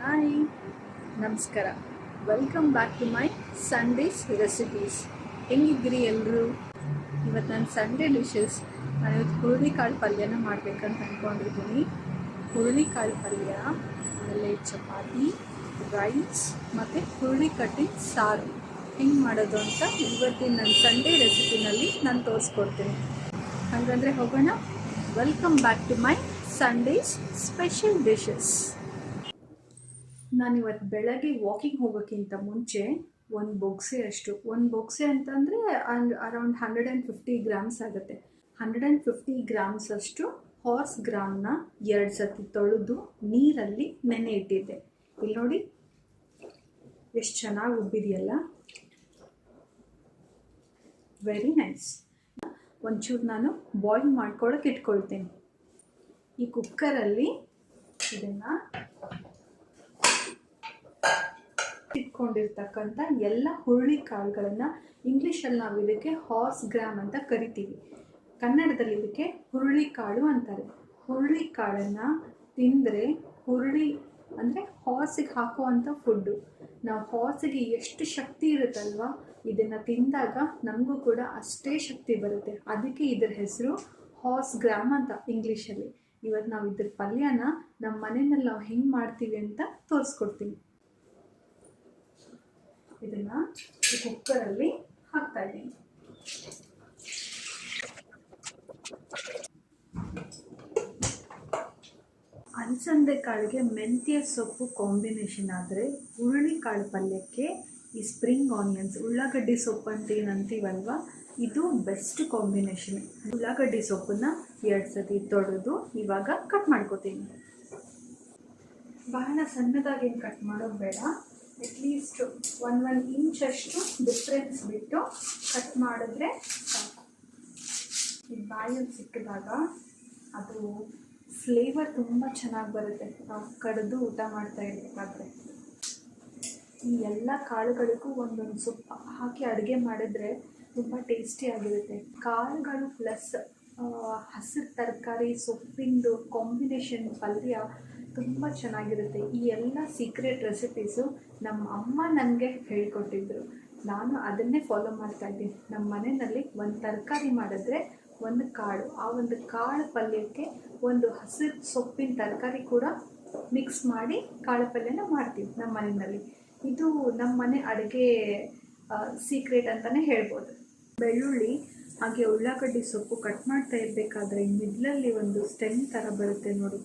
Hi, ನಮಸ್ಕಾರ. Welcome back to my Sundays recipes. ಹೆಂಗಿದ್ದೀರಿ ಎಲ್ಲರೂ? ಇವತ್ತು ನನ್ನ ಸಂಡೇ ಡಿಶಸ್ ನಾನು ಇವತ್ತು ಹುರುಳಿಕಾಳು ಪಲ್ಯನ ಮಾಡಬೇಕಂತ ಅಂದ್ಕೊಂಡಿದ್ದೀನಿ. ಹುರುಳಿಕಾಳು ಪಲ್ಯ, ಆಮೇಲೆ ಚಪಾತಿ, ರೈಸ್ ಮತ್ತು ಹುರುಳಿ ಕಟ್ಟಿನ ಸಾರು ಹೆಂಗೆ ಮಾಡೋದು ಅಂತ ಇವತ್ತಿನ ನನ್ನ ಸಂಡೇ ರೆಸಿಪಿನಲ್ಲಿ ನಾನು ತೋರಿಸ್ಕೊಡ್ತೀನಿ. ಹಾಗಂದರೆ ಹೋಗೋಣ. Welcome back to my Sundays special dishes. ನಾನಿವತ್ತು ಬೆಳಗ್ಗೆ ವಾಕಿಂಗ್ ಹೋಗೋಕ್ಕಿಂತ ಮುಂಚೆ ಒಂದು ಬೊಗ್ಸೆ ಅಂತಂದರೆ ಅರೌಂಡ್ 150 ಗ್ರಾಮ್ಸ್ ಆಗುತ್ತೆ. 150 ಗ್ರಾಮ್ಸ್ ಅಷ್ಟು ಹಾರ್ಸ್ ಗ್ರಾಮ್ನ 2 ಸತಿ ತೊಳೆದು ನೀರಲ್ಲಿ ನೆನೆ ಇಟ್ಟಿದ್ದೆ. ಇಲ್ಲಿ ನೋಡಿ ಎಷ್ಟು ಚೆನ್ನಾಗಿ ಉಬ್ಬಿದೆಯಲ್ಲ, ವೆರಿ ನೈಸ್. ಒಂಚೂರು ನಾನು ಬಾಯ್ಲ್ ಮಾಡ್ಕೊಳ್ಳೋಕೆ ಇಟ್ಕೊಳ್ತೀನಿ. ಈ ಕುಕ್ಕರಲ್ಲಿ ಇದನ್ನು ಇಟ್ಕೊಂಡಿರ್ತಕ್ಕಂಥ ಎಲ್ಲ ಹುರುಳಿ ಕಾಳುಗಳನ್ನು, ಇಂಗ್ಲೀಷಲ್ಲಿ ನಾವು ಇದಕ್ಕೆ ಹಾರ್ಸ್ ಗ್ರಾಮ್ ಅಂತ ಕರಿತೀವಿ, ಕನ್ನಡದಲ್ಲಿ ಇದಕ್ಕೆ ಹುರುಳಿ ಕಾಳು ಅಂತಾರೆ. ಹುರುಳಿ ಕಾಳನ್ನು ತಿಂದರೆ, ಹುರುಳಿ ಅಂದರೆ ಹಾರ್ಸಿಗೆ ಹಾಕುವಂಥ ಫುಡ್ಡು. ನಾವು ಹಾರ್ಸಿಗೆ ಎಷ್ಟು ಶಕ್ತಿ ಇರುತ್ತಲ್ವ, ಇದನ್ನು ತಿಂದಾಗ ನಮಗೂ ಕೂಡ ಅಷ್ಟೇ ಶಕ್ತಿ ಬರುತ್ತೆ. ಅದಕ್ಕೆ ಇದರ ಹೆಸರು ಹಾರ್ಸ್ ಗ್ರಾಮ್ ಅಂತ ಇಂಗ್ಲೀಷಲ್ಲಿ. ಇವತ್ತು ನಾವು ಇದ್ರ ಪಲ್ಯನ ನಮ್ಮ ಮನೆಯಲ್ಲಿ ನಾವು ಹೆಂಗೆ ಮಾಡ್ತೀವಿ ಅಂತ ತೋರಿಸ್ಕೊಡ್ತೀನಿ. ಇದನ್ನು ಕುಕ್ಕರಲ್ಲಿ ಹಾಕ್ತಾ ಇದ್ದೀನಿ. ಅಲಸಂದೆ ಕಾಳಿಗೆ ಮೆಂತ್ಯ ಸೊಪ್ಪು ಕಾಂಬಿನೇಷನ್ ಆದರೆ, ಹುರುಳಿಕಾಳು ಪಲ್ಯಕ್ಕೆ ಈ ಸ್ಪ್ರಿಂಗ್ ಆನಿಯನ್ಸ್, ಉಳ್ಳಾಗಡ್ಡಿ ಸೊಪ್ಪು ಅಂತ ಏನು ಅಂತೀವಲ್ವ, ಇದು ಬೆಸ್ಟ್ ಕಾಂಬಿನೇಷನ್. ಉಳ್ಳಾಗಡ್ಡಿ ಸೊಪ್ಪನ್ನ 2 ಸತಿ ತೊಳೆದು ಇವಾಗ ಕಟ್ ಮಾಡ್ಕೋತೀನಿ. ಬಹಳ ಸಣ್ಣದಾಗಿ ಕಟ್ ಮಾಡೋದು ಬೇಡ, ಅಟ್ಲೀಸ್ಟ್ 1 ಇಂಚಷ್ಟು ಡಿಫ್ರೆನ್ಸ್ ಬಿಟ್ಟು ಕಟ್ ಮಾಡಿದ್ರೆ ಸಾಕು. ಈ ಬಾಯಲ್ಲಿ ಸಿಕ್ಕಿದಾಗ ಅದು ಫ್ಲೇವರ್ ತುಂಬ ಚೆನ್ನಾಗಿ ಬರುತ್ತೆ. ನಾವು ಕಡಿದು ಊಟ ಮಾಡ್ತಾ ಇರಬೇಕಾದ್ರೆ ಈ ಎಲ್ಲ ಕಾಳುಗಳಿಗೂ ಒಂದೊಂದು ಸೊಪ್ಪು ಹಾಕಿ ಅಡುಗೆ ಮಾಡಿದ್ರೆ ತುಂಬ ಟೇಸ್ಟಿಯಾಗಿರುತ್ತೆ. ಕಾಳುಗಳು ಪ್ಲಸ್ ಹಸಿರು ತರಕಾರಿ ಸೊಪ್ಪಿಂದು ಕಾಂಬಿನೇಷನ್ ಪಲ್ಯ ತುಂಬ ಚೆನ್ನಾಗಿರುತ್ತೆ. ಈ ಎಲ್ಲ ಸೀಕ್ರೆಟ್ ರೆಸಿಪೀಸು ನಮ್ಮ ಅಮ್ಮ ನನಗೆ ಹೇಳಿಕೊಟ್ಟಿದ್ರು. ನಾನು ಅದನ್ನೇ ಫಾಲೋ ಮಾಡ್ತಾ ಇದ್ದೀನಿ. ನಮ್ಮ ಮನೆಯಲ್ಲಿ ಒಂದು ತರಕಾರಿ ಮಾಡಿದ್ರೆ ಒಂದು ಕಾಳು, ಆ ಒಂದು ಕಾಳು ಪಲ್ಯಕ್ಕೆ ಒಂದು ಹಸಿರು ಸೊಪ್ಪಿನ ತರಕಾರಿ ಕೂಡ ಮಿಕ್ಸ್ ಮಾಡಿ ಕಾಳು ಪಲ್ಯನ ಮಾಡ್ತೀವಿ ನಮ್ಮ ಮನೆಯಲ್ಲಿ. ಇದು ನಮ್ಮ ಮನೆ ಅಡುಗೆ ಸೀಕ್ರೆಟ್ ಅಂತಲೇ ಹೇಳ್ಬೋದು. ಬೆಳ್ಳುಳ್ಳಿ ಹಾಗೆ ಉಳ್ಳಾಗಡ್ಡಿ ಸೊಪ್ಪು ಕಟ್ ಮಾಡ್ತಾ ಇರಬೇಕಾದ್ರೆ ಮಿಡ್ಲಲ್ಲಿ ಒಂದು ಸ್ಟೆಮ್ ಥರ ಬರುತ್ತೆ ನೋಡಿ,